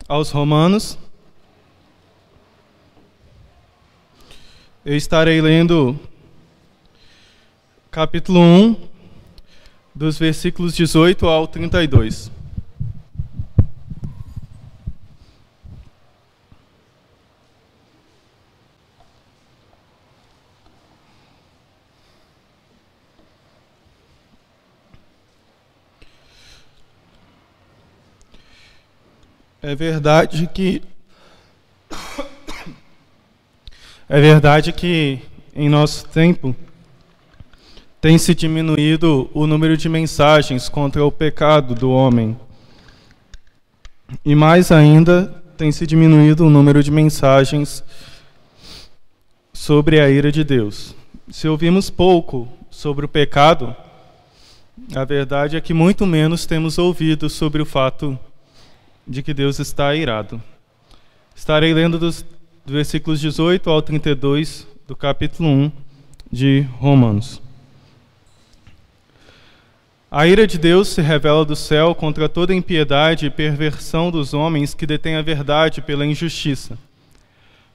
aos Romanos. Eu estarei lendo capítulo 1, dos versículos 18 ao 32. É verdade que em nosso tempo tem se diminuído o número de mensagens contra o pecado do homem. E mais ainda, tem se diminuído o número de mensagens sobre a ira de Deus. Se ouvimos pouco sobre o pecado, a verdade é que muito menos temos ouvido sobre o fato de que Deus está irado. Estarei lendo dos versículos 18 ao 32 do capítulo 1 de Romanos. A ira de Deus se revela do céu contra toda impiedade e perversão dos homens que detêm a verdade pela injustiça.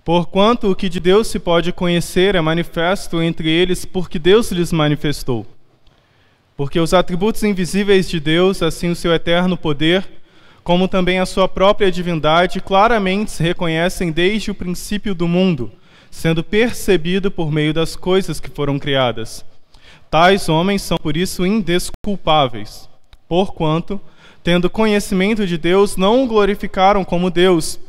Porquanto o que de Deus se pode conhecer é manifesto entre eles, porque Deus lhes manifestou. Porque os atributos invisíveis de Deus, assim o seu eterno poder, como também a sua própria divindade, claramente se reconhecem desde o princípio do mundo, sendo percebido por meio das coisas que foram criadas. Tais homens são por isso indesculpáveis, porquanto, tendo conhecimento de Deus, não o glorificaram como Deus,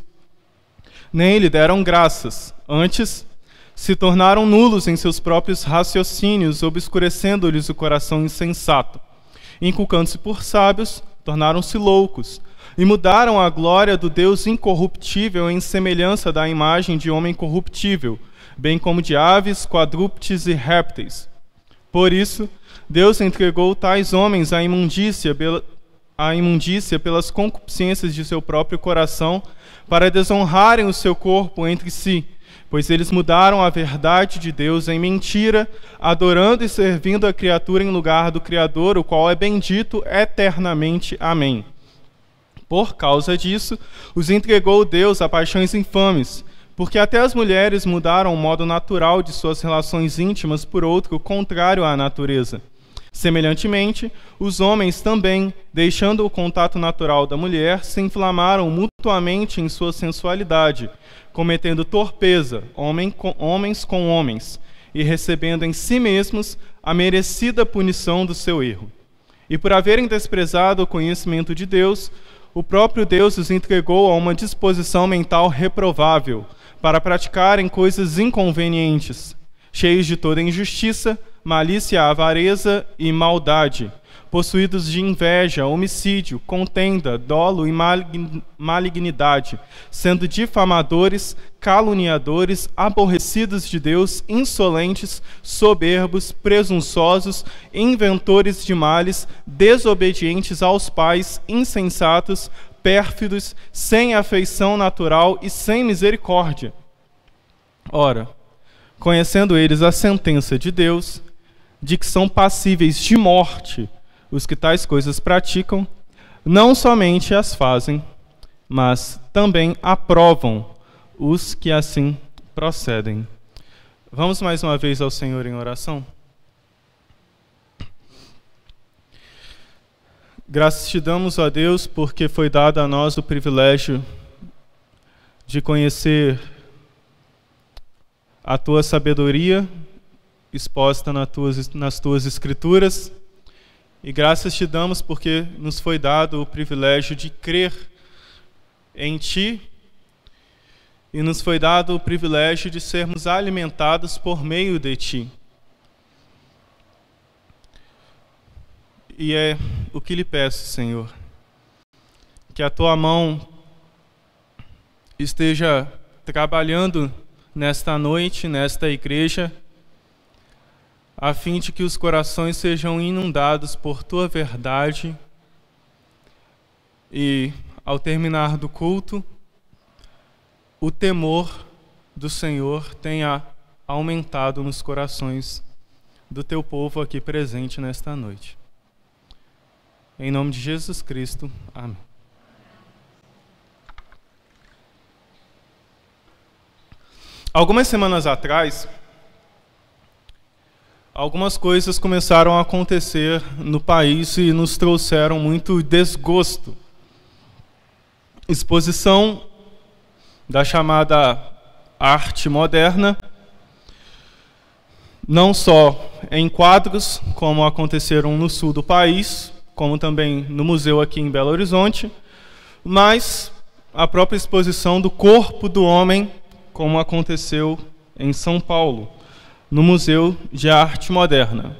nem lhe deram graças. Antes, se tornaram nulos em seus próprios raciocínios, obscurecendo-lhes o coração insensato. Inculcando-se por sábios, tornaram-se loucos, e mudaram a glória do Deus incorruptível em semelhança da imagem de homem corruptível, bem como de aves, quadrúpedes e répteis. Por isso, Deus entregou tais homens à imundícia pelas concupiscências de seu próprio coração, para desonrarem o seu corpo entre si, pois eles mudaram a verdade de Deus em mentira, adorando e servindo a criatura em lugar do Criador, o qual é bendito eternamente. Amém. Por causa disso, os entregou Deus a paixões infames, porque até as mulheres mudaram o modo natural de suas relações íntimas por outro, contrário à natureza. Semelhantemente, os homens também, deixando o contato natural da mulher, se inflamaram mutuamente em sua sensualidade, cometendo torpeza, homens com homens, e recebendo em si mesmos a merecida punição do seu erro. E por haverem desprezado o conhecimento de Deus, o próprio Deus os entregou a uma disposição mental reprovável, para praticarem coisas inconvenientes, cheios de toda injustiça, malícia, avareza e maldade, possuídos de inveja, homicídio, contenda, dolo e malignidade, sendo difamadores, caluniadores, aborrecidos de Deus, insolentes, soberbos, presunçosos, inventores de males, desobedientes aos pais, insensatos, pérfidos, sem afeição natural e sem misericórdia. Ora, conhecendo eles a sentença de Deus, de que são passíveis de morte os que tais coisas praticam, não somente as fazem, mas também aprovam os que assim procedem. Vamos mais uma vez ao Senhor em oração? Graças te damos, ó Deus, porque foi dado a nós o privilégio de conhecer a tua sabedoria exposta nas tuas escrituras, e graças te damos porque nos foi dado o privilégio de crer em ti, e nos foi dado o privilégio de sermos alimentados por meio de ti. E é o que lhe peço, Senhor, que a tua mão esteja trabalhando nesta noite, nesta igreja, a fim de que os corações sejam inundados por tua verdade e, ao terminar do culto, o temor do Senhor tenha aumentado nos corações do teu povo aqui presente nesta noite. Em nome de Jesus Cristo. Amém. Algumas semanas atrás, algumas coisas começaram a acontecer no país e nos trouxeram muito desgosto. Exposição da chamada arte moderna, não só em quadros, como aconteceram no sul do país, como também no museu aqui em Belo Horizonte, mas a própria exposição do corpo do homem, como aconteceu em São Paulo, no Museu de Arte Moderna.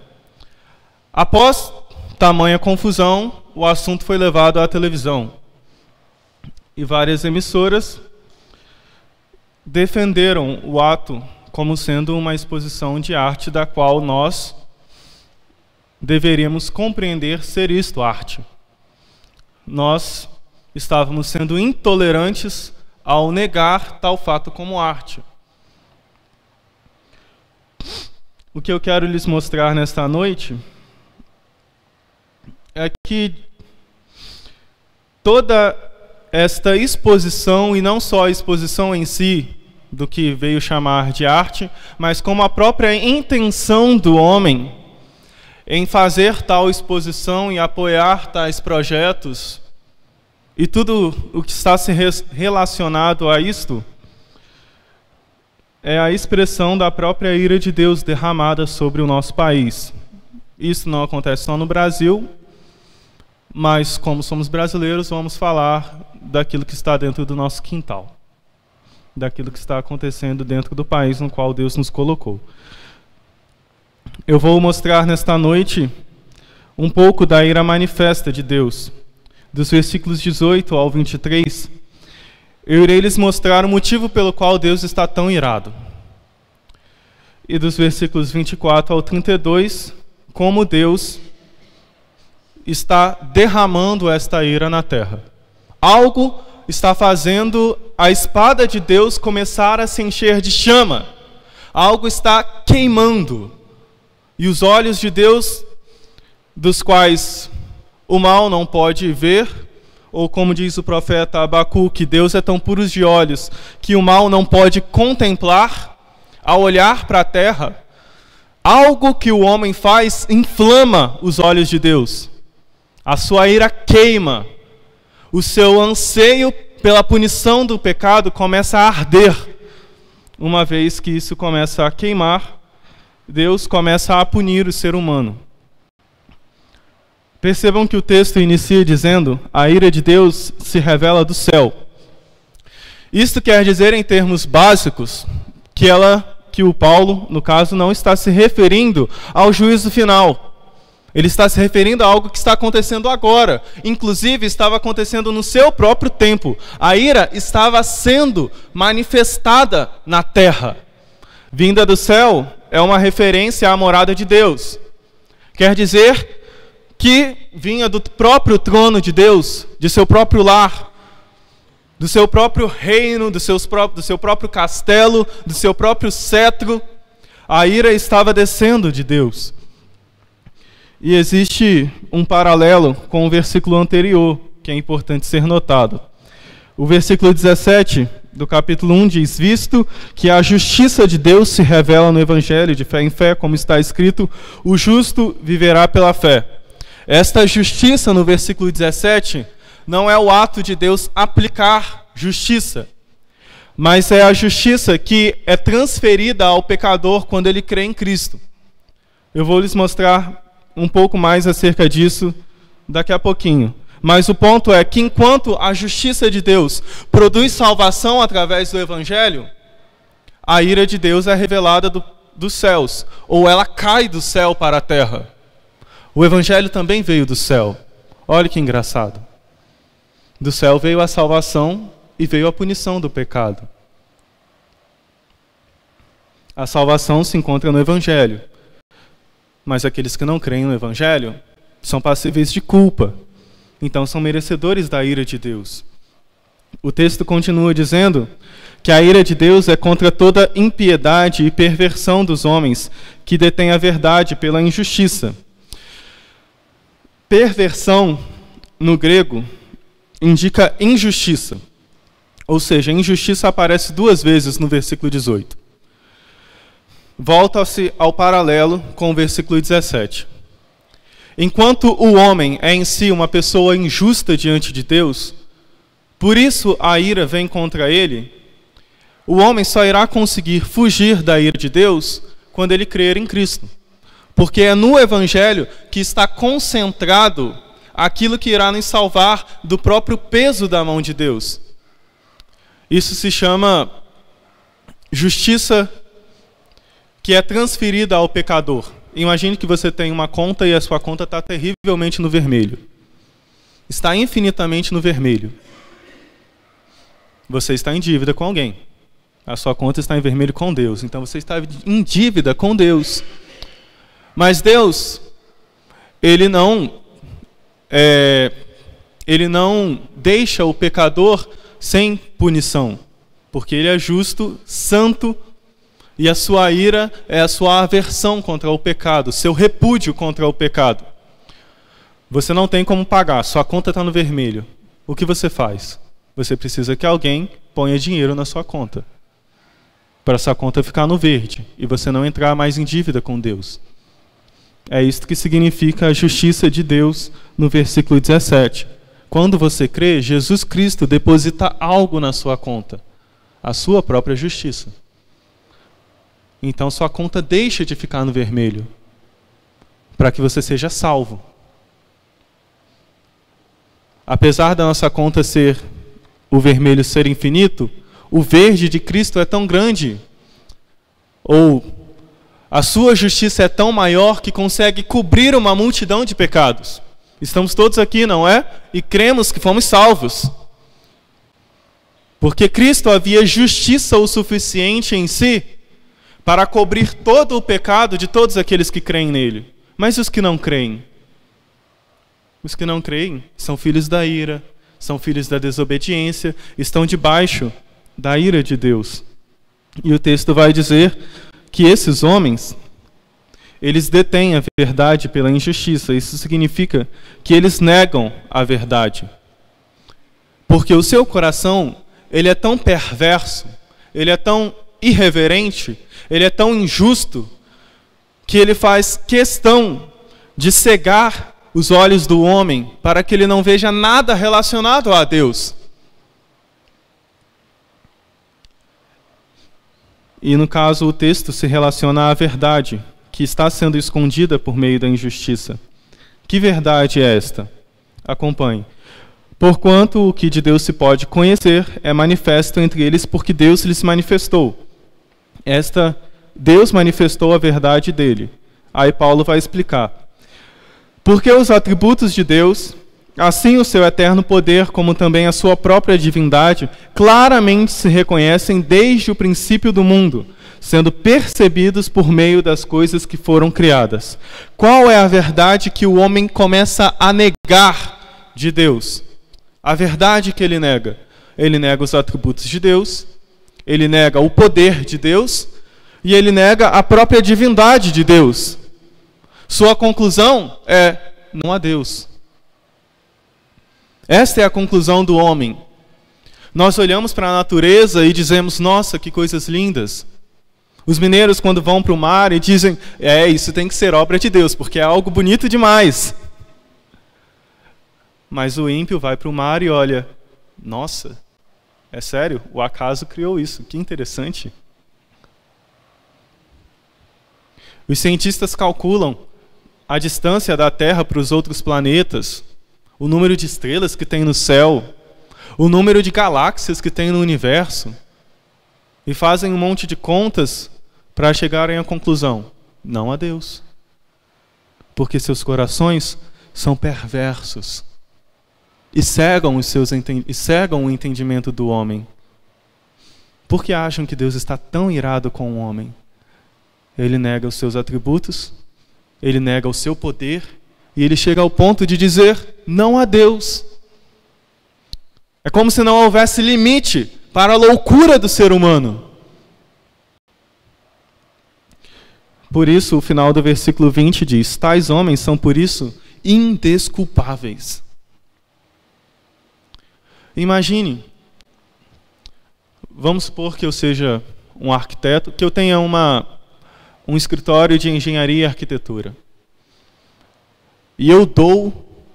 Após tamanha confusão, o assunto foi levado à televisão. E várias emissoras defenderam o ato como sendo uma exposição de arte da qual nós deveríamos compreender ser isto arte. Nós estávamos sendo intolerantes ao negar tal fato como arte. O que eu quero lhes mostrar nesta noite é que toda esta exposição, e não só a exposição em si, do que veio chamar de arte, mas como a própria intenção do homem em fazer tal exposição e apoiar tais projetos, e tudo o que está se relacionado a isto, é a expressão da própria ira de Deus derramada sobre o nosso país. Isso não acontece só no Brasil, mas como somos brasileiros, vamos falar daquilo que está dentro do nosso quintal, daquilo que está acontecendo dentro do país no qual Deus nos colocou. Eu vou mostrar nesta noite um pouco da ira manifesta de Deus, dos versículos 18 ao 23, eu irei lhes mostrar o motivo pelo qual Deus está tão irado. E dos versículos 24 ao 32, como Deus está derramando esta ira na terra. Algo está fazendo a espada de Deus começar a se encher de chama. Algo está queimando. E os olhos de Deus, dos quais o mal não pode ver, ou como diz o profeta Abacuque, Deus é tão puro de olhos que o mal não pode contemplar, ao olhar para a terra, algo que o homem faz inflama os olhos de Deus. A sua ira queima, o seu anseio pela punição do pecado começa a arder. Uma vez que isso começa a queimar, Deus começa a punir o ser humano. Percebam que o texto inicia dizendo: a ira de Deus se revela do céu. Isto quer dizer, em termos básicos, que o Paulo, no caso, não está se referindo ao juízo final. Ele está se referindo a algo que está acontecendo agora. Inclusive, estava acontecendo no seu próprio tempo. A ira estava sendo manifestada na terra. Vinda do céu é uma referência à morada de Deus. Quer dizer que vinha do próprio trono de Deus, de seu próprio lar, do seu próprio reino, do seu próprio castelo, do seu próprio cetro. A ira estava descendo de Deus. E existe um paralelo com o versículo anterior, que é importante ser notado. O versículo 17 do capítulo 1 diz: visto que a justiça de Deus se revela no Evangelho de fé em fé, como está escrito, o justo viverá pela fé. Esta justiça, no versículo 17, não é o ato de Deus aplicar justiça, mas é a justiça que é transferida ao pecador quando ele crê em Cristo. Eu vou lhes mostrar um pouco mais acerca disso daqui a pouquinho. Mas o ponto é que enquanto a justiça de Deus produz salvação através do Evangelho, a ira de Deus é revelada dos céus, ou ela cai do céu para a terra. O Evangelho também veio do céu. Olha que engraçado. Do céu veio a salvação e veio a punição do pecado. A salvação se encontra no Evangelho. Mas aqueles que não creem no Evangelho são passíveis de culpa. Então são merecedores da ira de Deus. O texto continua dizendo que a ira de Deus é contra toda impiedade e perversão dos homens que detêm a verdade pela injustiça. Perversão, no grego, indica injustiça. Ou seja, injustiça aparece 2 vezes no versículo 18. volta-se ao paralelo com o versículo 17. Enquanto o homem é em si uma pessoa injusta diante de Deus, por isso a ira vem contra ele, o homem só irá conseguir fugir da ira de Deus quando ele crer em Cristo. Porque é no Evangelho que está concentrado aquilo que irá nos salvar do próprio peso da mão de Deus. Isso se chama justiça que é transferida ao pecador. Imagine que você tem uma conta e a sua conta está terrivelmente no vermelho. Está infinitamente no vermelho. Você está em dívida com alguém. A sua conta está em vermelho com Deus. Então você está em dívida com Deus. Mas Deus, Ele não deixa o pecador sem punição. Porque Ele é justo, santo, e a sua ira é a sua aversão contra o pecado, seu repúdio contra o pecado. Você não tem como pagar, sua conta está no vermelho. O que você faz? Você precisa que alguém ponha dinheiro na sua conta, para essa conta ficar no verde, e você não entrar mais em dívida com Deus. É isto que significa a justiça de Deus no versículo 17. Quando você crê, Jesus Cristo deposita algo na sua conta, a sua própria justiça. Então sua conta deixa de ficar no vermelho, para que você seja salvo. Apesar da nossa conta o vermelho ser infinito, o verde de Cristo é tão grande, ou a sua justiça é tão maior que consegue cobrir uma multidão de pecados. Estamos todos aqui, não é? E cremos que fomos salvos. Porque Cristo havia justiça o suficiente em si para cobrir todo o pecado de todos aqueles que creem nele. Mas os que não creem? Os que não creem são filhos da ira, são filhos da desobediência, estão debaixo da ira de Deus. E o texto vai dizer que esses homens, eles detêm a verdade pela injustiça. Isso significa que eles negam a verdade. Porque o seu coração, ele é tão perverso, ele é tão irreverente, ele é tão injusto, que ele faz questão de cegar os olhos do homem para que ele não veja nada relacionado a Deus. E no caso o texto se relaciona à verdade, que está sendo escondida por meio da injustiça. Que verdade é esta? Acompanhe. Porquanto o que de Deus se pode conhecer é manifesto entre eles, porque Deus lhes manifestou. Deus manifestou a verdade dele. Aí Paulo vai explicar. Porque os atributos de Deus, assim o seu eterno poder, como também a sua própria divindade, claramente se reconhecem desde o princípio do mundo, sendo percebidos por meio das coisas que foram criadas. Qual é a verdade que o homem começa a negar de Deus? A verdade que ele nega? Ele nega os atributos de Deus, ele nega o poder de Deus e ele nega a própria divindade de Deus. Sua conclusão é: não há Deus. Esta é a conclusão do homem. Nós olhamos para a natureza e dizemos: nossa, que coisas lindas. Os mineiros, quando vão para o mar, e dizem: isso tem que ser obra de Deus, porque é algo bonito demais. Mas o ímpio vai para o mar e olha: nossa, é sério? O acaso criou isso, que interessante. Os cientistas calculam a distância da Terra para os outros planetas, o número de estrelas que tem no céu, o número de galáxias que tem no universo, e fazem um monte de contas para chegarem à conclusão: não há Deus. Porque seus corações são perversos e cegam o entendimento do homem. Por que acham que Deus está tão irado com o homem? Ele nega os seus atributos, ele nega o seu poder, e ele chega ao ponto de dizer: não há Deus. É como se não houvesse limite para a loucura do ser humano. Por isso, o final do versículo 20 diz: tais homens são, por isso, indesculpáveis. Imagine, vamos supor que eu seja um arquiteto, que eu tenha uma um escritório de engenharia e arquitetura. E eu dou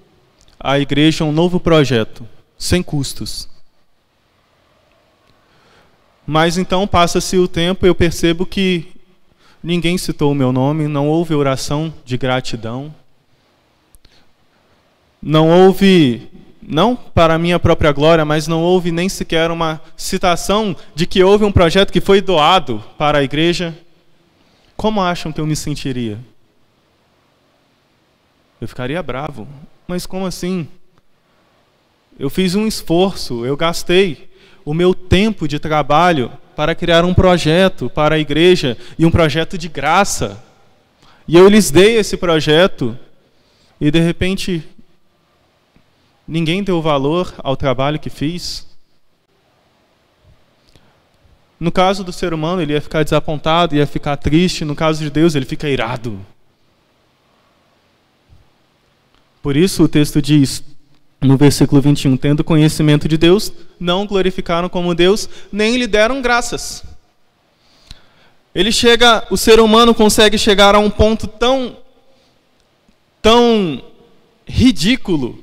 à igreja um novo projeto, sem custos. Mas então passa-se o tempo e eu percebo que ninguém citou o meu nome, não houve oração de gratidão. Não houve, não para a minha própria glória, mas não houve nem sequer uma citação de que houve um projeto que foi doado para a igreja. Como acham que eu me sentiria? Eu ficaria bravo. Mas como assim? Eu fiz um esforço, eu gastei o meu tempo de trabalho para criar um projeto para a igreja, e um projeto de graça. E eu lhes dei esse projeto, e de repente ninguém deu valor ao trabalho que fiz. No caso do ser humano, ele ia ficar desapontado, ia ficar triste. No caso de Deus, ele fica irado. Por isso o texto diz, no versículo 21, tendo conhecimento de Deus, não glorificaram como Deus, nem lhe deram graças. O ser humano consegue chegar a um ponto tão ridículo,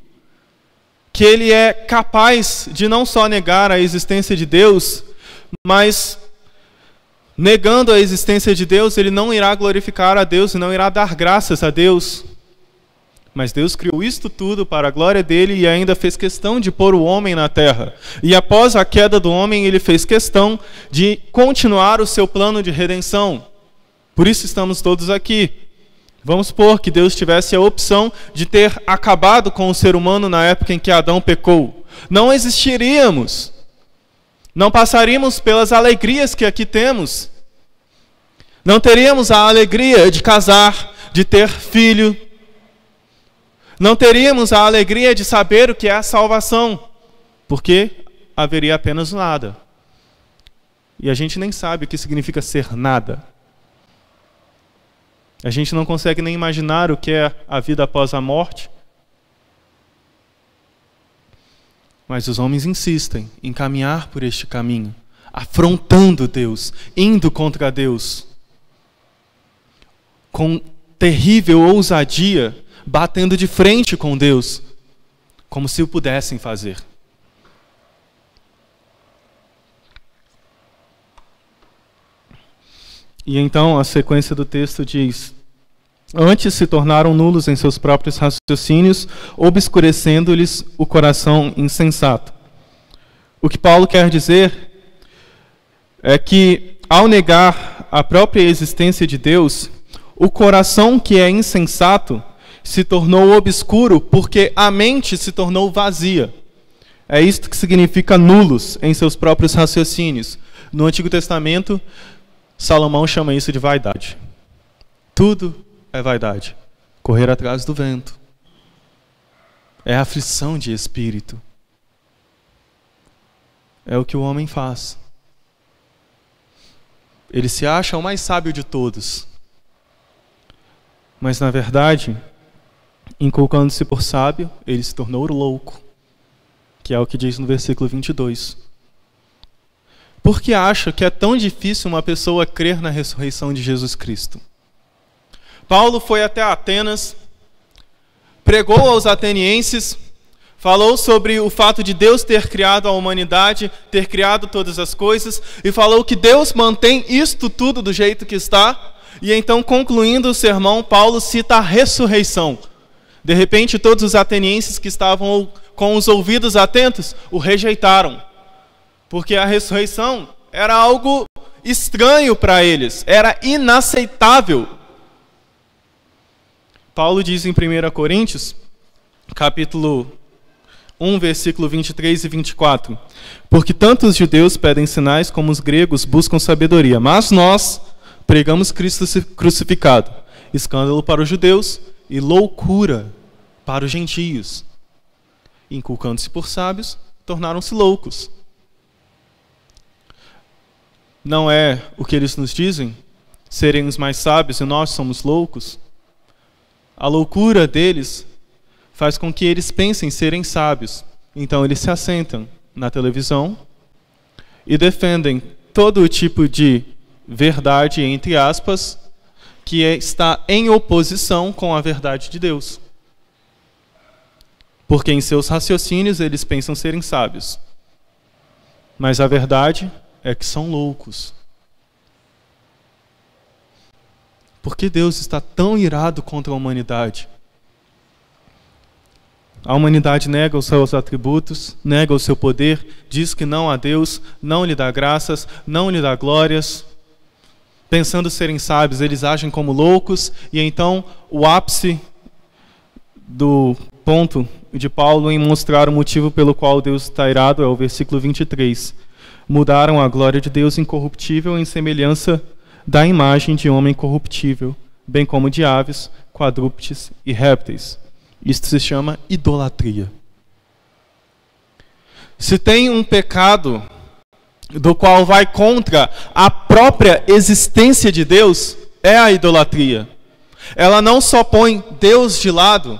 que ele é capaz de não só negar a existência de Deus, mas negando a existência de Deus, ele não irá glorificar a Deus e não irá dar graças a Deus. Mas Deus criou isto tudo para a glória dele e ainda fez questão de pôr o homem na terra. E após a queda do homem, ele fez questão de continuar o seu plano de redenção. Por isso estamos todos aqui. Vamos supor que Deus tivesse a opção de ter acabado com o ser humano na época em que Adão pecou. Não existiríamos. Não passaríamos pelas alegrias que aqui temos. Não teríamos a alegria de casar, de ter filho. Não teríamos a alegria de saber o que é a salvação, porque haveria apenas nada. E a gente nem sabe o que significa ser nada. A gente não consegue nem imaginar o que é a vida após a morte. Mas os homens insistem em caminhar por este caminho, afrontando Deus, indo contra Deus, com terrível ousadia, batendo de frente com Deus, como se o pudessem fazer. E então a sequência do texto diz: antes se tornaram nulos em seus próprios raciocínios, obscurecendo-lhes o coração insensato. O que Paulo quer dizer é que, ao negar a própria existência de Deus, o coração que é insensato se tornou obscuro porque a mente se tornou vazia. É isto que significa nulos em seus próprios raciocínios. No Antigo Testamento, Salomão chama isso de vaidade. Tudo é vaidade. Correr atrás do vento. É aflição de espírito. É o que o homem faz. Ele se acha o mais sábio de todos. Mas, na verdade, inculcando-se por sábio, ele se tornou louco, que é o que diz no versículo 22. Por que acha que é tão difícil uma pessoa crer na ressurreição de Jesus Cristo? Paulo foi até Atenas, pregou aos atenienses, falou sobre o fato de Deus ter criado a humanidade, ter criado todas as coisas, e falou que Deus mantém isto tudo do jeito que está. E então, concluindo o sermão, Paulo cita a ressurreição. De repente, todos os atenienses que estavam com os ouvidos atentos o rejeitaram, porque a ressurreição era algo estranho para eles, era inaceitável. Paulo diz em 1 Coríntios, capítulo 1, versículo 23 e 24, porque tanto os judeus pedem sinais como os gregos buscam sabedoria, mas nós pregamos Cristo crucificado, escândalo para os judeus e loucura para os gentios. Inculcando-se por sábios, tornaram-se loucos. Não é o que eles nos dizem? Serem os mais sábios e nós somos loucos? A loucura deles faz com que eles pensem serem sábios. Então eles se assentam na televisão e defendem todo tipo de verdade, entre aspas, que está em oposição com a verdade de Deus. Porque em seus raciocínios eles pensam serem sábios. Mas a verdade é que são loucos. Por que Deus está tão irado contra a humanidade? A humanidade nega os seus atributos, nega o seu poder, diz que não a Deus, não lhe dá graças, não lhe dá glórias. Pensando serem sábios, eles agem como loucos, e então o ápice do ponto de Paulo em mostrar o motivo pelo qual Deus está irado é o versículo 23. Mudaram a glória de Deus incorruptível em semelhança da imagem de homem corruptível, bem como de aves, quadrúpedes e répteis. Isto se chama idolatria. Se tem um pecado do qual vai contra a própria existência de Deus, é a idolatria. Ela não só põe Deus de lado,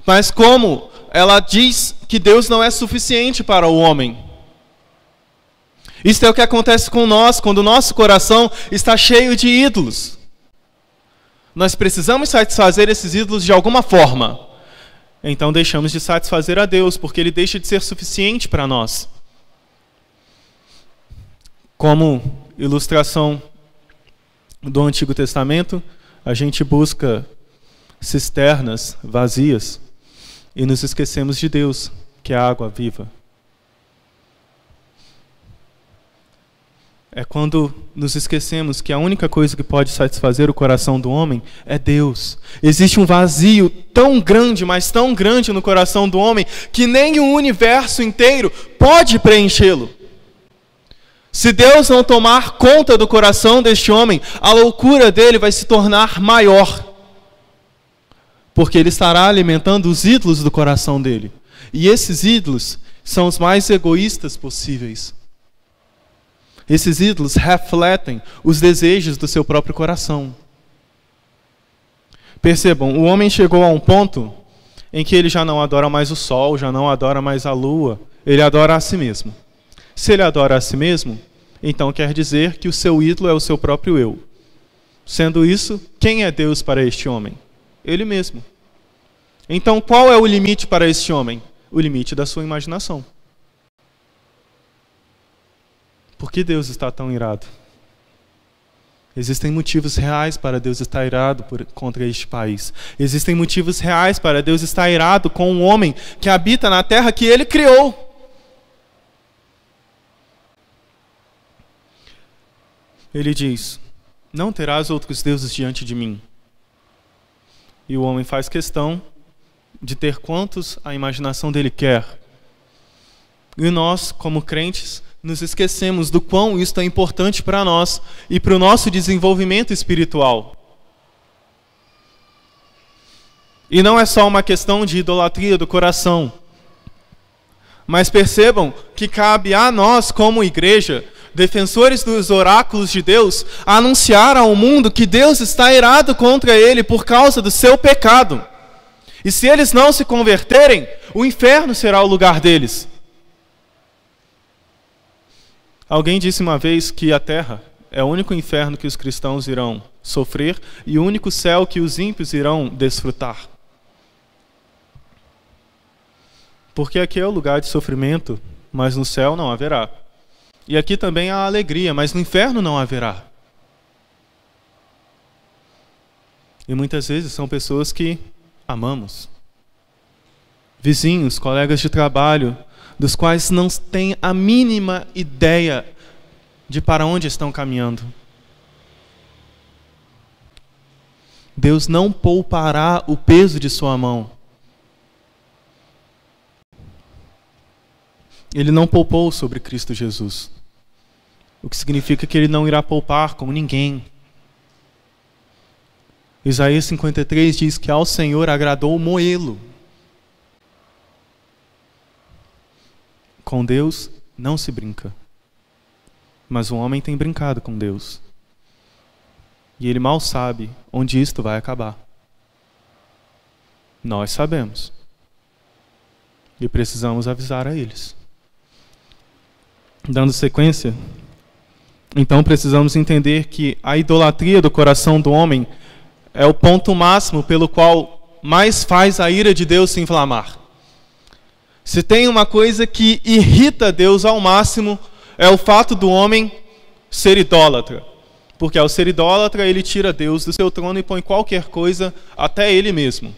mas como ela diz que Deus não é suficiente para o homem. Isso é o que acontece com nós quando o nosso coração está cheio de ídolos. Nós precisamos satisfazer esses ídolos de alguma forma. Então deixamos de satisfazer a Deus, porque Ele deixa de ser suficiente para nós. Como ilustração do Antigo Testamento, a gente busca cisternas vazias e nos esquecemos de Deus, que é a água viva. É quando nos esquecemos que a única coisa que pode satisfazer o coração do homem é Deus. Existe um vazio tão grande, mas tão grande no coração do homem, que nem o universo inteiro pode preenchê-lo. Se Deus não tomar conta do coração deste homem, a loucura dele vai se tornar maior. Porque ele estará alimentando os ídolos do coração dele. E esses ídolos são os mais egoístas possíveis. Esses ídolos refletem os desejos do seu próprio coração. Percebam, o homem chegou a um ponto em que ele já não adora mais o sol, já não adora mais a lua, ele adora a si mesmo. Se ele adora a si mesmo, então quer dizer que o seu ídolo é o seu próprio eu. Sendo isso, quem é Deus para este homem? Ele mesmo. Então qual é o limite para este homem? O limite da sua imaginação. Por que Deus está tão irado? Existem motivos reais para Deus estar irado contra este país. Existem motivos reais para Deus estar irado com um homem que habita na terra que Ele criou. Ele diz, não terás outros deuses diante de mim. E o homem faz questão de ter quantos a imaginação dele quer. E nós, como crentes, nos esquecemos do quão isso é importante para nós e para o nosso desenvolvimento espiritual. E não é só uma questão de idolatria do coração. Mas percebam que cabe a nós, como igreja, defensores dos oráculos de Deus, anunciar ao mundo que Deus está irado contra ele por causa do seu pecado. E se eles não se converterem, o inferno será o lugar deles. Alguém disse uma vez que a terra é o único inferno que os cristãos irão sofrer e o único céu que os ímpios irão desfrutar. Porque aqui é o lugar de sofrimento, mas no céu não haverá. E aqui também há alegria, mas no inferno não haverá. E muitas vezes são pessoas que amamos. Vizinhos, colegas de trabalho, dos quais não têm a mínima ideia de para onde estão caminhando. Deus não poupará o peso de sua mão. Ele não poupou sobre Cristo Jesus. O que significa que Ele não irá poupar como ninguém. Isaías 53 diz que ao Senhor agradou moê-lo. Com Deus não se brinca. Mas o homem tem brincado com Deus. E ele mal sabe onde isto vai acabar. Nós sabemos. E precisamos avisar a eles. Dando sequência, então precisamos entender que a idolatria do coração do homem é o ponto máximo pelo qual mais faz a ira de Deus se inflamar. Se tem uma coisa que irrita Deus ao máximo, é o fato do homem ser idólatra. Porque ao ser idólatra, ele tira Deus do seu trono e põe qualquer coisa, até ele mesmo.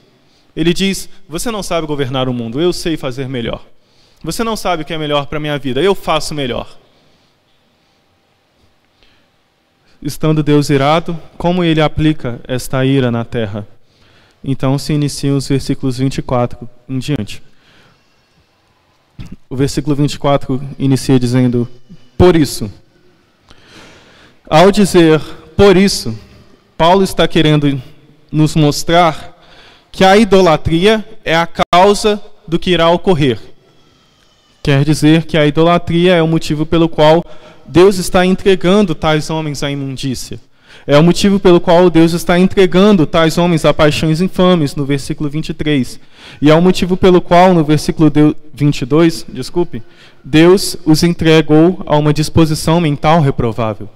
Ele diz: você não sabe governar o mundo, eu sei fazer melhor. Você não sabe o que é melhor para a minha vida, eu faço melhor. Estando Deus irado, como ele aplica esta ira na terra? Então se iniciam os versículos 24 em diante. O versículo 24 inicia dizendo: por isso. Ao dizer por isso, Paulo está querendo nos mostrar que a idolatria é a causa do que irá ocorrer. Quer dizer que a idolatria é o motivo pelo qual Deus está entregando tais homens à imundícia. É o motivo pelo qual Deus está entregando tais homens a paixões infames, no versículo 23. E é o motivo pelo qual, no versículo 22, Deus os entregou a uma disposição mental reprovável.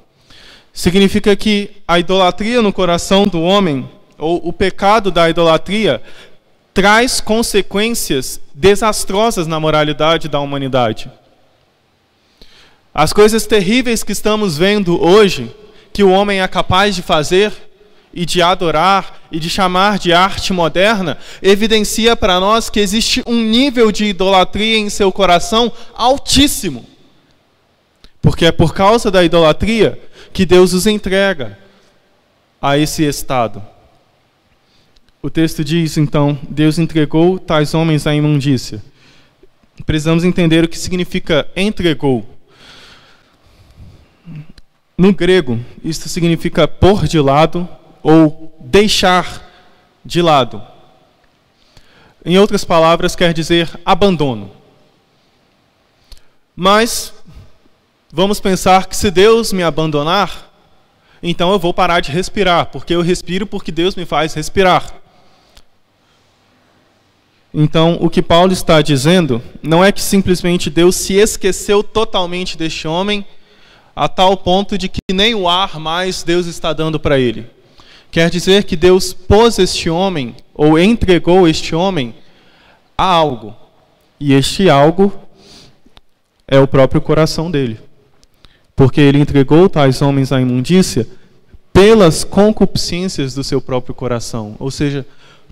Significa que a idolatria no coração do homem, ou o pecado da idolatria, traz consequências desastrosas na moralidade da humanidade. As coisas terríveis que estamos vendo hoje, que o homem é capaz de fazer e de adorar e de chamar de arte moderna, evidencia para nós que existe um nível de idolatria em seu coração altíssimo. Porque é por causa da idolatria que Deus os entrega a esse estado. O texto diz, então, Deus entregou tais homens à imundícia. Precisamos entender o que significa entregou. No grego, isso significa pôr de lado ou deixar de lado. Em outras palavras, quer dizer abandono. Mas vamos pensar que se Deus me abandonar, então eu vou parar de respirar, porque eu respiro porque Deus me faz respirar. Então, o que Paulo está dizendo não é que simplesmente Deus se esqueceu totalmente deste homem, a tal ponto de que nem o ar mais Deus está dando para ele. Quer dizer que Deus pôs este homem, ou entregou este homem, a algo. E este algo é o próprio coração dele. Porque ele entregou tais homens à imundícia pelas concupiscências do seu próprio coração. Ou seja,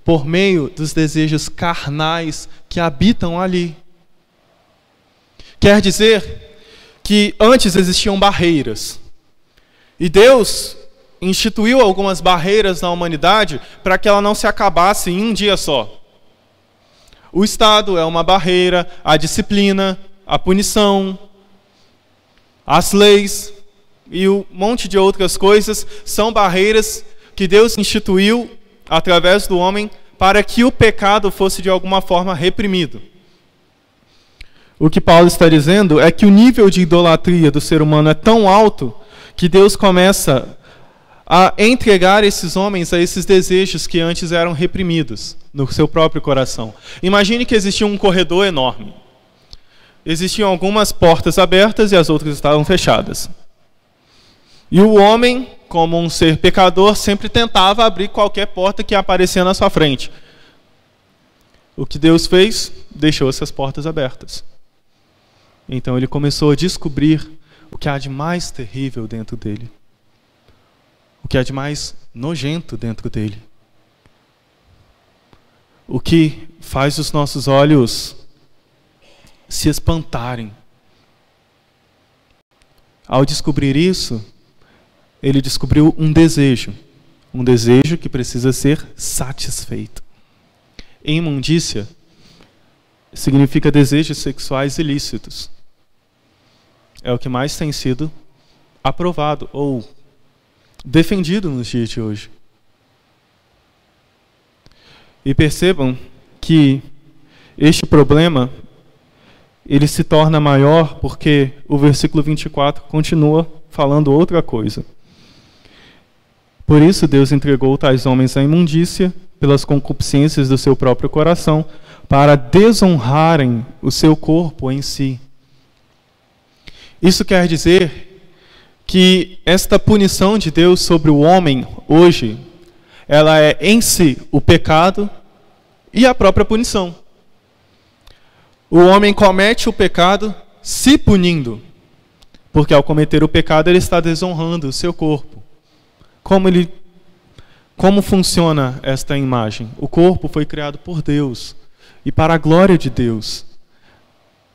por meio dos desejos carnais que habitam ali. Quer dizer que antes existiam barreiras. E Deus instituiu algumas barreiras na humanidade para que ela não se acabasse em um dia só. O Estado é uma barreira, a disciplina, a punição, as leis e um monte de outras coisas são barreiras que Deus instituiu através do homem para que o pecado fosse de alguma forma reprimido. O que Paulo está dizendo é que o nível de idolatria do ser humano é tão alto que Deus começa a entregar esses homens a esses desejos que antes eram reprimidos no seu próprio coração. Imagine que existia um corredor enorme. Existiam algumas portas abertas e as outras estavam fechadas. E o homem, como um ser pecador, sempre tentava abrir qualquer porta que aparecia na sua frente. O que Deus fez? Deixou essas portas abertas. Então ele começou a descobrir o que há de mais terrível dentro dele. O que há de mais nojento dentro dele. O que faz os nossos olhos se espantarem. Ao descobrir isso, ele descobriu um desejo que precisa ser satisfeito. Imundícia significa desejos sexuais ilícitos. É o que mais tem sido aprovado ou defendido nos dias de hoje. E percebam que este problema ele se torna maior porque o versículo 24 continua falando outra coisa. Por isso Deus entregou tais homens à imundícia pelas concupiscências do seu próprio coração, para desonrarem o seu corpo em si. Isso quer dizer que esta punição de Deus sobre o homem hoje ela é em si o pecado e a própria punição. O homem comete o pecado se punindo, porque ao cometer o pecado ele está desonrando o seu corpo. Como funciona esta imagem? O corpo foi criado por Deus e para a glória de Deus.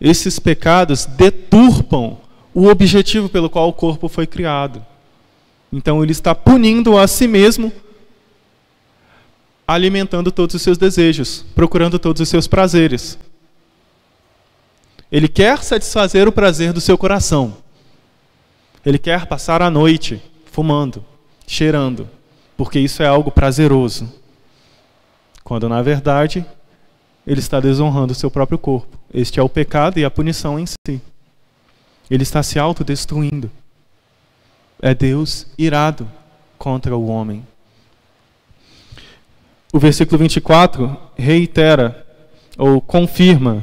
Esses pecados deturpam o objetivo pelo qual o corpo foi criado. Então ele está punindo a si mesmo, alimentando todos os seus desejos, procurando todos os seus prazeres. Ele quer satisfazer o prazer do seu coração. Ele quer passar a noite fumando, cheirando, porque isso é algo prazeroso. Quando, na verdade, ele está desonrando o seu próprio corpo. Este é o pecado e a punição em si. Ele está se autodestruindo. É Deus irado contra o homem. O versículo 24 reitera ou confirma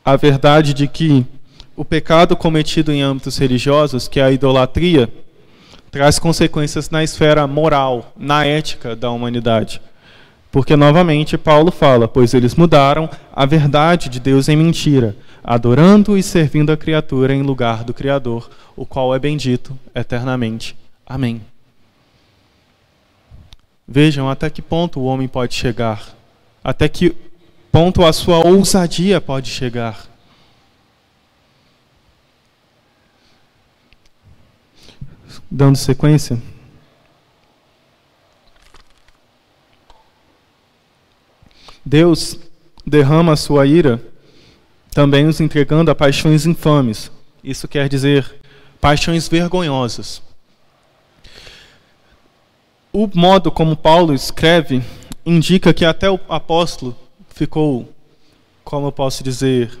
a verdade de que o pecado cometido em âmbitos religiosos, que é a idolatria, traz consequências na esfera moral, na ética da humanidade. Porque, novamente, Paulo fala, pois eles mudaram a verdade de Deus em mentira, adorando e servindo a criatura em lugar do Criador, o qual é bendito eternamente. Amém. Vejam até que ponto o homem pode chegar, até que ponto a sua ousadia pode chegar. Dando sequência. Deus derrama a sua ira, também os entregando a paixões infames. Isso quer dizer paixões vergonhosas. O modo como Paulo escreve indica que até o apóstolo ficou, como eu posso dizer,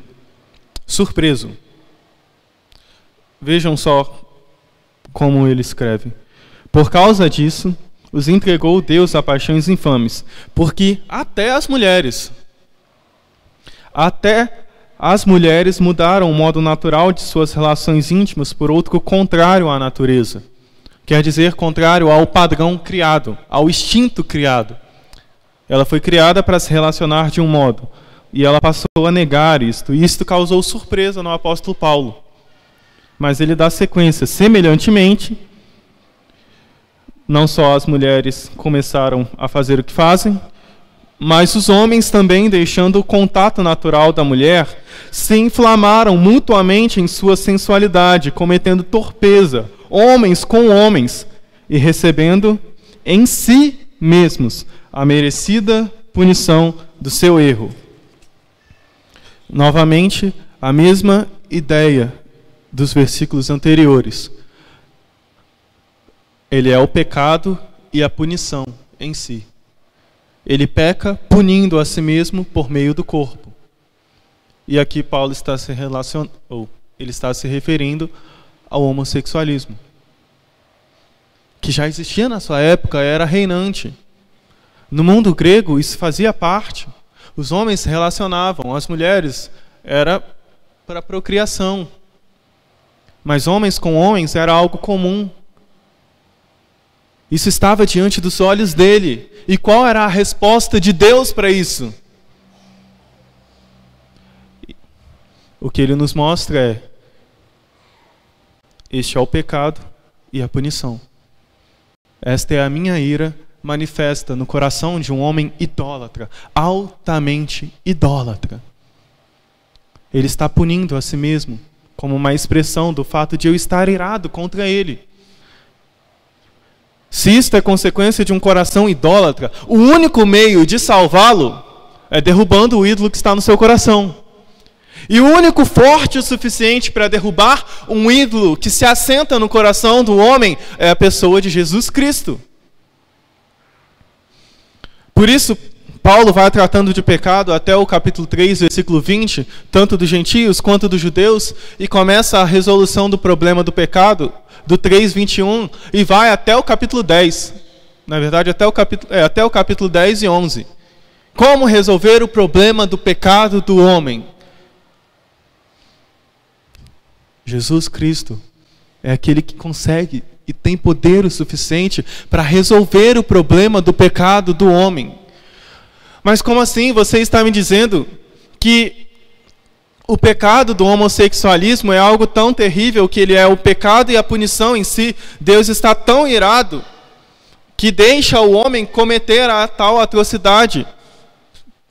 surpreso. Vejam só como ele escreve. Por causa disso, os entregou Deus a paixões infames, porque até as mulheres mudaram o modo natural de suas relações íntimas por outro contrário à natureza. Quer dizer, contrário ao padrão criado, ao instinto criado. Ela foi criada para se relacionar de um modo, e ela passou a negar isto, e isto causou surpresa no apóstolo Paulo. Mas ele dá sequência. Semelhantemente, não só as mulheres começaram a fazer o que fazem, mas os homens também, deixando o contato natural da mulher, se inflamaram mutuamente em sua sensualidade, cometendo torpeza, homens com homens, e recebendo em si mesmos a merecida punição do seu erro. Novamente, a mesma ideia dos versículos anteriores. Ele é o pecado e a punição em si. Ele peca punindo a si mesmo por meio do corpo. E aqui Paulo está ele está se referindo ao homossexualismo, que já existia na sua época, era reinante. No mundo grego isso fazia parte. Os homens se relacionavam, as mulheres era para procriação. Mas homens com homens era algo comum. Isso estava diante dos olhos dele. E qual era a resposta de Deus para isso? O que ele nos mostra é: este é o pecado e a punição. Esta é a minha ira manifesta no coração de um homem idólatra, altamente idólatra. Ele está punindo a si mesmo, como uma expressão do fato de eu estar irado contra ele. Se isto é consequência de um coração idólatra, o único meio de salvá-lo é derrubando o ídolo que está no seu coração. E o único forte o suficiente para derrubar um ídolo que se assenta no coração do homem é a pessoa de Jesus Cristo. Por isso, Paulo vai tratando de pecado até o capítulo 3, versículo 20, tanto dos gentios quanto dos judeus, e começa a resolução do problema do pecado, do 3, 21, e vai até o capítulo 10. Na verdade, até o capítulo 10 e 11. Como resolver o problema do pecado do homem? Jesus Cristo é aquele que consegue e tem poder o suficiente para resolver o problema do pecado do homem. Mas como assim? Você está me dizendo que o pecado do homossexualismo é algo tão terrível, que ele é o pecado e a punição em si. Deus está tão irado que deixa o homem cometer a tal atrocidade.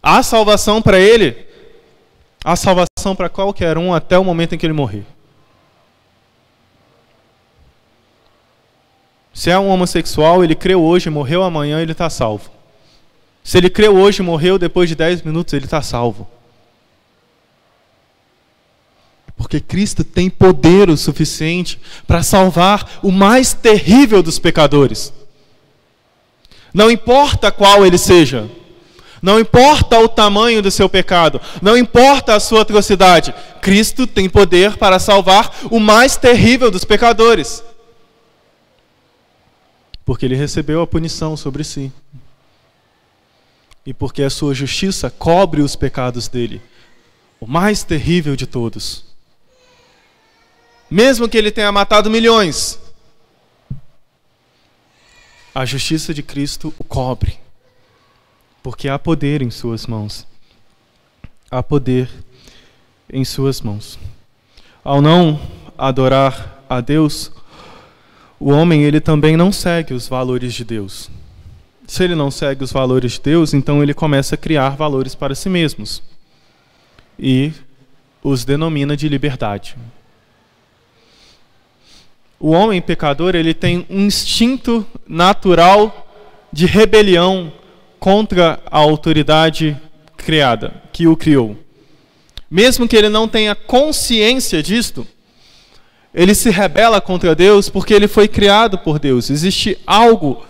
Há salvação para ele? Há salvação para qualquer um até o momento em que ele morrer. Se é um homossexual, ele creu hoje, morreu amanhã, ele está salvo. Se ele creu hoje, morreu depois de 10 minutos, ele está salvo. Porque Cristo tem poder o suficiente para salvar o mais terrível dos pecadores. Não importa qual ele seja. Não importa o tamanho do seu pecado. Não importa a sua atrocidade. Cristo tem poder para salvar o mais terrível dos pecadores. Porque ele recebeu a punição sobre si. E porque a sua justiça cobre os pecados dele. O mais terrível de todos. Mesmo que ele tenha matado milhões, a justiça de Cristo o cobre. Porque há poder em suas mãos. Há poder em suas mãos. Ao não adorar a Deus, o homem ele também não segue os valores de Deus. Se ele não segue os valores de Deus, então ele começa a criar valores para si mesmos. E os denomina de liberdade. O homem pecador, ele tem um instinto natural de rebelião contra a autoridade criada, que o criou. Mesmo que ele não tenha consciência disto, ele se rebela contra Deus porque ele foi criado por Deus. Existe algo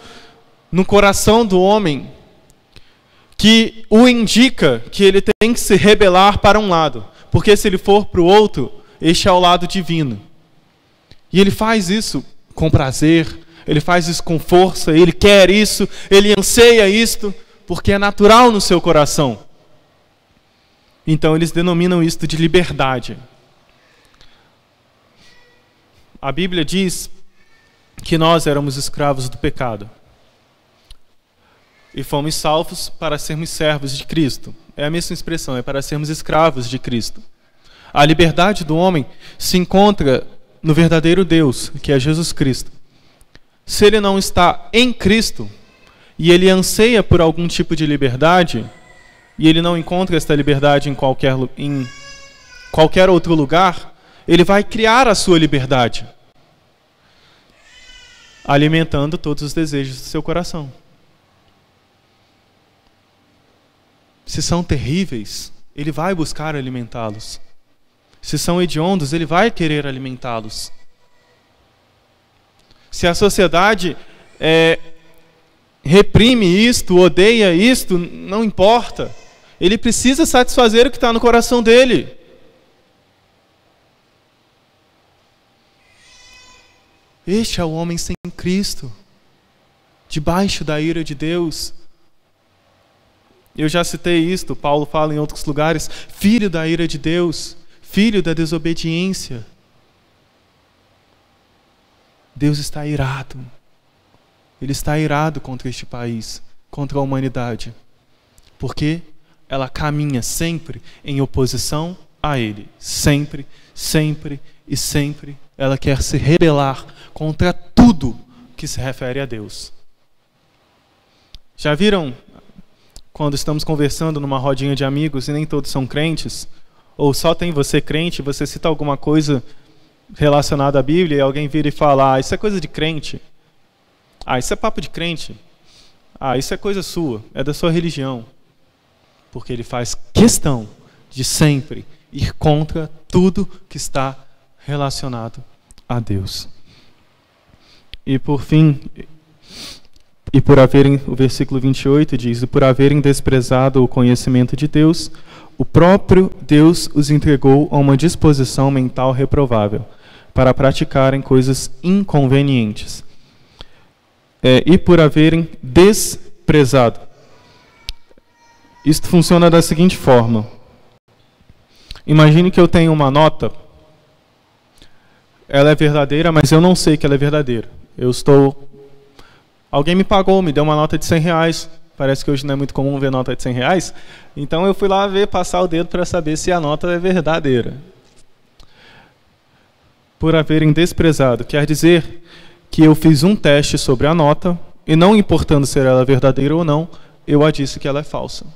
no coração do homem que o indica que ele tem que se rebelar para um lado, porque se ele for para o outro, este é o lado divino. E ele faz isso com prazer, ele faz isso com força, ele quer isso, ele anseia isto, porque é natural no seu coração. Então eles denominam isto de liberdade. A Bíblia diz que nós éramos escravos do pecado. E fomos salvos para sermos servos de Cristo. É a mesma expressão, é para sermos escravos de Cristo. A liberdade do homem se encontra no verdadeiro Deus, que é Jesus Cristo. Se ele não está em Cristo, e ele anseia por algum tipo de liberdade, e ele não encontra esta liberdade em qualquer outro lugar, ele vai criar a sua liberdade, alimentando todos os desejos do seu coração. Se são terríveis, ele vai buscar alimentá-los. Se são hediondos, ele vai querer alimentá-los. Se a sociedade reprime isto, odeia isto, não importa. Ele precisa satisfazer o que está no coração dele. Este é o homem sem Cristo, debaixo da ira de Deus. Eu já citei isto, Paulo fala em outros lugares, filho da ira de Deus. Filho da desobediência. Deus está irado. Ele está irado contra este país, contra a humanidade. Porque ela caminha sempre em oposição a Ele. Sempre, sempre e sempre ela quer se rebelar contra tudo que se refere a Deus. Já viram quando estamos conversando numa rodinha de amigos e nem todos são crentes? Ou só tem você crente, você cita alguma coisa relacionada à Bíblia e alguém vira e fala, isso é coisa de crente. Isso é papo de crente. Isso é coisa sua, é da sua religião. Porque ele faz questão de sempre ir contra tudo que está relacionado a Deus. E por fim, o versículo 28 diz, e por haverem desprezado o conhecimento de Deus, o próprio Deus os entregou a uma disposição mental reprovável, para praticarem coisas inconvenientes. E por haverem desprezado. Isto funciona da seguinte forma. Imagine que eu tenho uma nota ela é verdadeira, mas eu não sei que ela é verdadeira. Alguém me pagou, me deu uma nota de R$100. Parece que hoje não é muito comum ver nota de R$100. Então eu fui lá passar o dedo para saber se a nota é verdadeira. Por haverem desprezado, quer dizer que eu fiz um teste sobre a nota, e não importando se ela é verdadeira ou não, eu a disse que ela é falsa.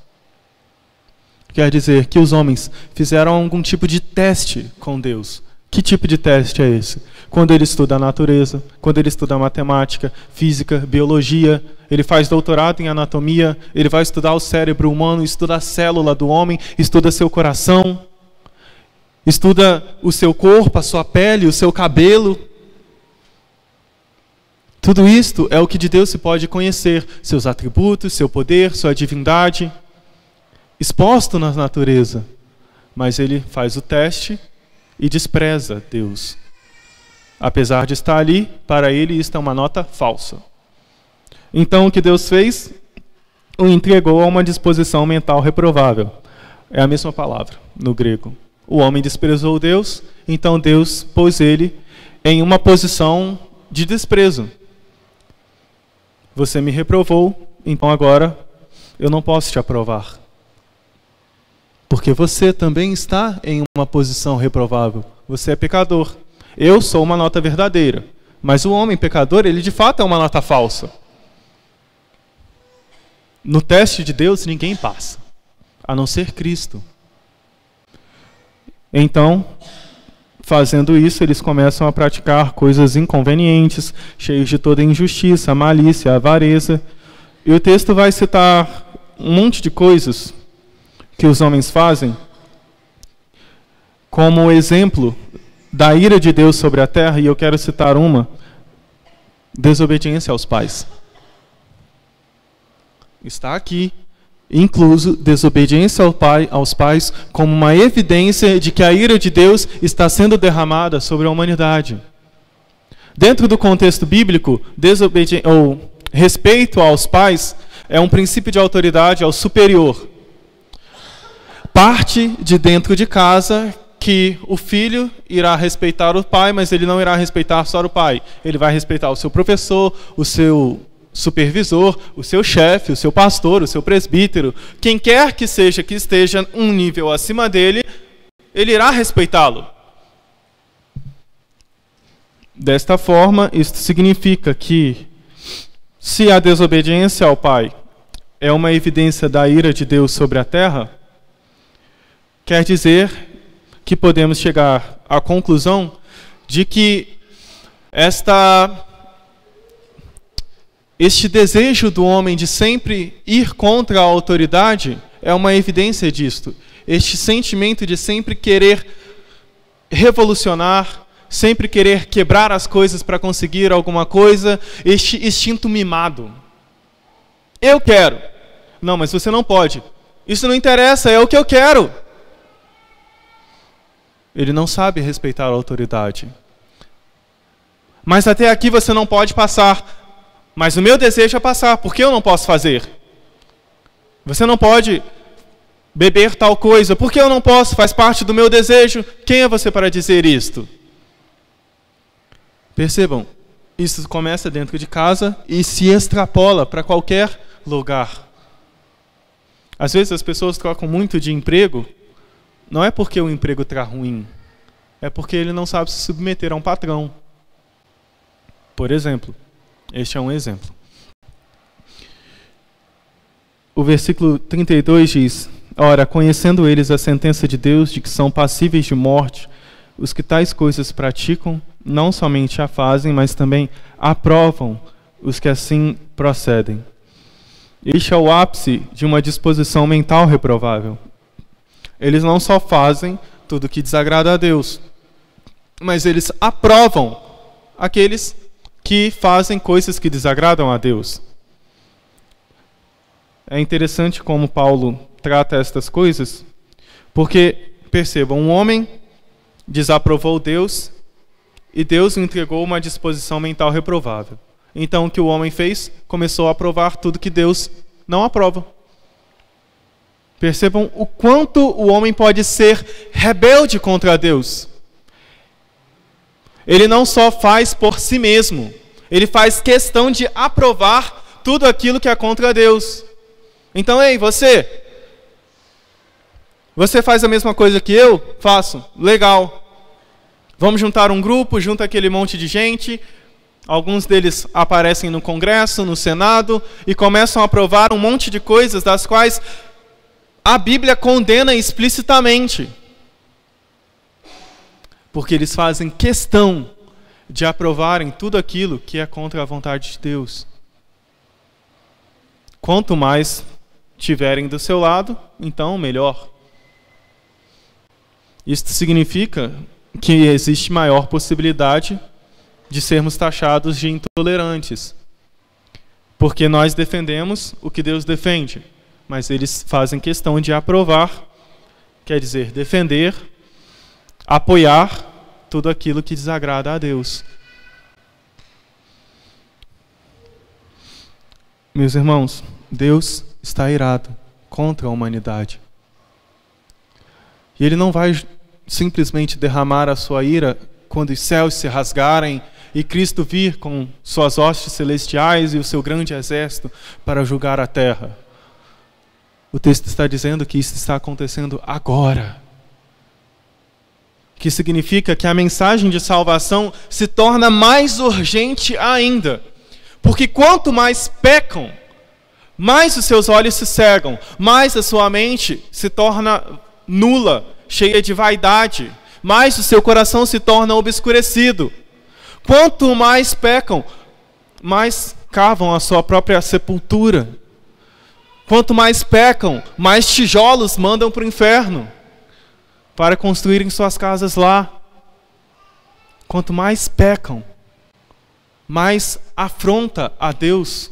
Quer dizer que os homens fizeram algum tipo de teste com Deus. Que tipo de teste é esse? Quando ele estuda a natureza, quando ele estuda matemática, física, biologia, ele faz doutorado em anatomia, ele vai estudar o cérebro humano, estuda a célula do homem, estuda seu coração, estuda o seu corpo, a sua pele, o seu cabelo. Tudo isto é o que de Deus se pode conhecer, seus atributos, seu poder, sua divindade, exposto na natureza. Mas ele faz o teste e despreza Deus. Apesar de estar ali, para ele isto é uma nota falsa. Então o que Deus fez? O entregou a uma disposição mental reprovável. É a mesma palavra no grego. O homem desprezou Deus, então Deus pôs ele em uma posição de desprezo. Você me reprovou, então agora eu não posso te aprovar. Porque você também está em uma posição reprovável. Você é pecador. Eu sou uma nota verdadeira. Mas o homem pecador, ele de fato é uma nota falsa. No teste de Deus, ninguém passa, a não ser Cristo. Então, fazendo isso, eles começam a praticar coisas inconvenientes, cheios de toda injustiça, malícia, avareza. E o texto vai citar um monte de coisas que os homens fazem como exemplo da ira de Deus sobre a terra, e eu quero citar uma: desobediência aos pais. Está aqui incluso desobediência aos pais como uma evidência de que a ira de Deus está sendo derramada sobre a humanidade. Dentro do contexto bíblico, respeito aos pais é um princípio de autoridade ao superior. Parte de dentro de casa que o filho irá respeitar o pai, mas ele não irá respeitar só o pai. Ele vai respeitar o seu professor, o seu supervisor, o seu chefe, o seu pastor, o seu presbítero, quem quer que seja que esteja um nível acima dele, ele irá respeitá-lo. Desta forma, isto significa que, se a desobediência ao pai é uma evidência da ira de Deus sobre a terra, quer dizer que podemos chegar à conclusão de que este desejo do homem de sempre ir contra a autoridade é uma evidência disto. Este sentimento de sempre querer revolucionar, sempre querer quebrar as coisas para conseguir alguma coisa, este instinto mimado. Eu quero. Não, mas você não pode. Isso não interessa, é o que eu quero. Ele não sabe respeitar a autoridade. Mas até aqui você não pode passar. Mas o meu desejo é passar, por que eu não posso fazer? Você não pode beber tal coisa, por que eu não posso? Faz parte do meu desejo. Quem é você para dizer isto? Percebam, isso começa dentro de casa e se extrapola para qualquer lugar. Às vezes as pessoas trocam muito de emprego, não é porque o emprego está ruim, é porque ele não sabe se submeter a um patrão. Por exemplo. Este é um exemplo. O versículo 32 diz: ora, conhecendo eles a sentença de Deus de que são passíveis de morte, os que tais coisas praticam, não somente a fazem, mas também aprovam os que assim procedem. Este é o ápice de uma disposição mental reprovável. Eles não só fazem tudo que desagrada a Deus, mas eles aprovam aqueles que fazem coisas que desagradam a Deus. É interessante como Paulo trata estas coisas, porque, percebam, um homem desaprovou Deus e Deus entregou uma disposição mental reprovável. Então o que o homem fez? Começou a aprovar tudo que Deus não aprova. Percebam o quanto o homem pode ser rebelde contra Deus. ele não só faz por si mesmo, ele faz questão de aprovar tudo aquilo que é contra Deus. Então, ei, você faz a mesma coisa que eu? Faço. Legal. Vamos juntar um grupo, junta aquele monte de gente, alguns deles aparecem no Congresso, no Senado, e começam a aprovar um monte de coisas das quais a Bíblia condena explicitamente. Porque eles fazem questão de aprovarem tudo aquilo que é contra a vontade de Deus. Quanto mais tiverem do seu lado, então melhor. Isso significa que existe maior possibilidade de sermos taxados de intolerantes. Porque nós defendemos o que Deus defende, mas eles fazem questão de aprovar, quer dizer, defender, apoiar tudo aquilo que desagrada a Deus. Meus irmãos, Deus está irado contra a humanidade. E Ele não vai simplesmente derramar a sua ira quando os céus se rasgarem e Cristo vir com suas hostes celestiais e o seu grande exército para julgar a terra. O texto está dizendo que isso está acontecendo agora. Que significa que a mensagem de salvação se torna mais urgente ainda. Porque quanto mais pecam, mais os seus olhos se cegam, mais a sua mente se torna nula, cheia de vaidade, mais o seu coração se torna obscurecido. Quanto mais pecam, mais cavam a sua própria sepultura. Quanto mais pecam, mais tijolos mandam para o inferno, para construírem suas casas lá. Quanto mais pecam, mais afronta a Deus,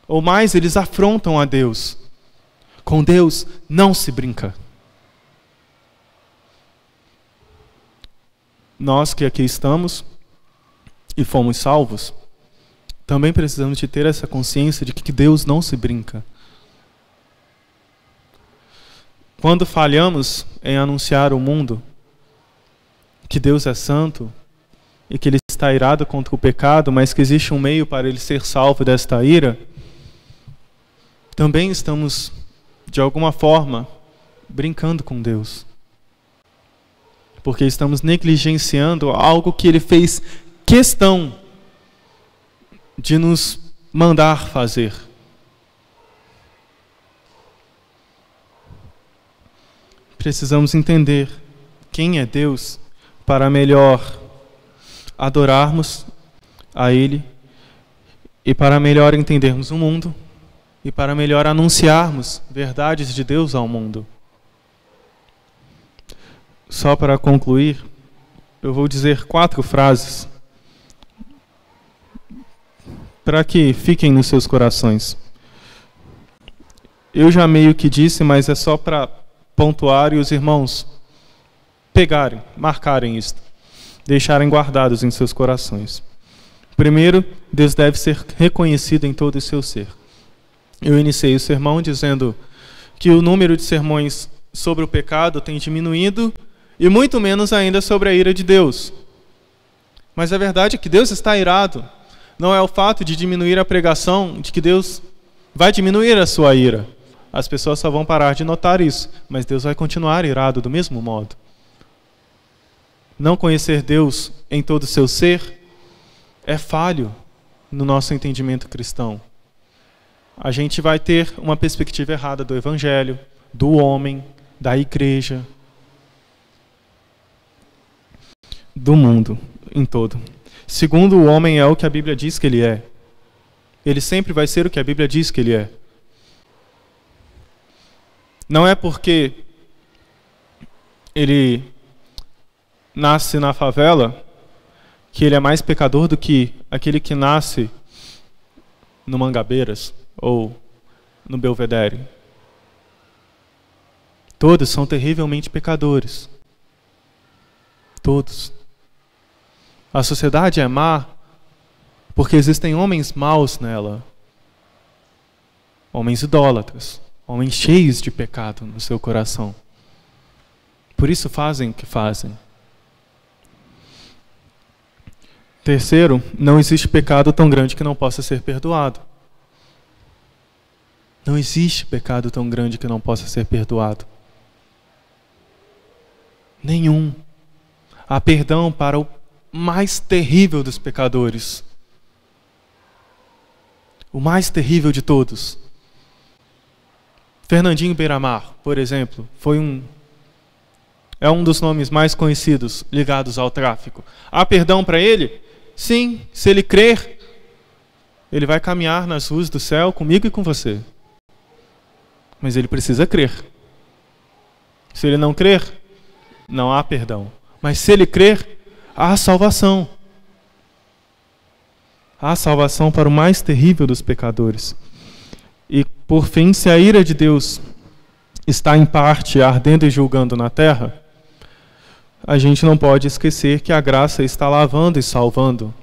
ou mais eles afrontam a Deus. Com Deus não se brinca. Nós que aqui estamos e fomos salvos, também precisamos de ter essa consciência de que Deus não se brinca. Quando falhamos em anunciar ao mundo que Deus é santo e que Ele está irado contra o pecado, mas que existe um meio para Ele ser salvo desta ira, também estamos, de alguma forma, brincando com Deus. Porque estamos negligenciando algo que Ele fez questão de nos mandar fazer. Precisamos entender quem é Deus para melhor adorarmos a Ele e para melhor entendermos o mundo e para melhor anunciarmos verdades de Deus ao mundo. Só para concluir, eu vou dizer 4 frases para que fiquem nos seus corações. Eu já meio que disse, mas é só para pontuar e os irmãos pegarem, marcarem isto, deixarem guardados em seus corações. Primeiro, Deus deve ser reconhecido em todo o seu ser. Eu iniciei o sermão dizendo que o número de sermões sobre o pecado tem diminuído e muito menos ainda sobre a ira de Deus. Mas a verdade é que Deus está irado. Não é o fato de diminuir a pregação de que Deus vai diminuir a sua ira. As pessoas só vão parar de notar isso, mas Deus vai continuar irado do mesmo modo. Não conhecer Deus em todo o seu ser é falho no nosso entendimento cristão. A gente vai ter uma perspectiva errada do Evangelho, do homem, da igreja, do mundo em todo. Segundo, o homem é o que a Bíblia diz que ele é. Ele sempre vai ser o que a Bíblia diz que ele é. Não é porque ele nasce na favela que ele é mais pecador do que aquele que nasce no Mangabeiras ou no Belvedere. Todos são terrivelmente pecadores. Todos. A sociedade é má porque existem homens maus nela. Homens idólatras. Homens cheios de pecado no seu coração. Por isso fazem o que fazem. Terceiro, não existe pecado tão grande que não possa ser perdoado. Não existe pecado tão grande que não possa ser perdoado. Nenhum. Há perdão para o mais terrível dos pecadores. O mais terrível de todos. Fernandinho Beiramar, por exemplo, é um dos nomes mais conhecidos ligados ao tráfico. Há perdão para ele? Sim, se ele crer, ele vai caminhar nas ruas do céu comigo e com você. Mas ele precisa crer. Se ele não crer, não há perdão. Mas se ele crer, há salvação. Há salvação para o mais terrível dos pecadores. E, por fim, se a ira de Deus está em parte ardendo e julgando na terra, a gente não pode esquecer que a graça está lavando e salvando.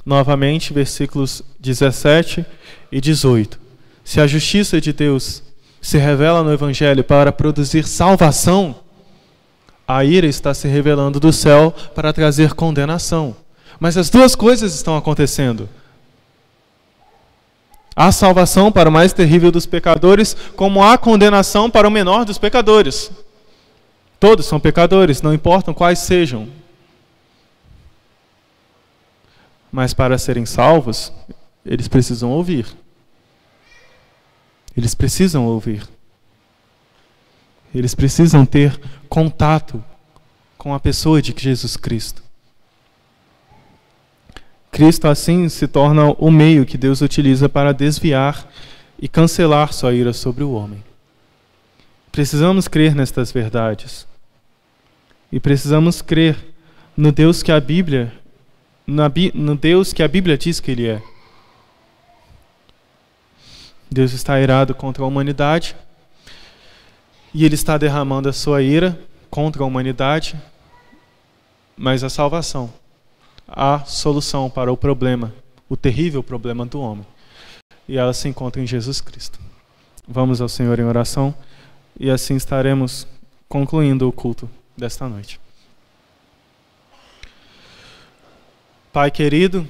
Novamente, versículos 17 e 18. Se a justiça de Deus se revela no Evangelho para produzir salvação, a ira está se revelando do céu para trazer condenação. Mas as duas coisas estão acontecendo. Há salvação para o mais terrível dos pecadores, como há condenação para o menor dos pecadores. Todos são pecadores, não importam quais sejam. Mas para serem salvos, eles precisam ouvir. Eles precisam ouvir. Eles precisam ter contato com a pessoa de Jesus Cristo. Cristo, assim, se torna o meio que Deus utiliza para desviar e cancelar sua ira sobre o homem. Precisamos crer nestas verdades. E precisamos crer no Deus que a Bíblia, no Deus que a Bíblia diz que Ele é. Deus está irado contra a humanidade e Ele está derramando a sua ira contra a humanidade, mas a salvação, a solução para o problema, o terrível problema do homem. E ela se encontra em Jesus Cristo. Vamos ao Senhor em oração e assim estaremos concluindo o culto desta noite. Pai querido,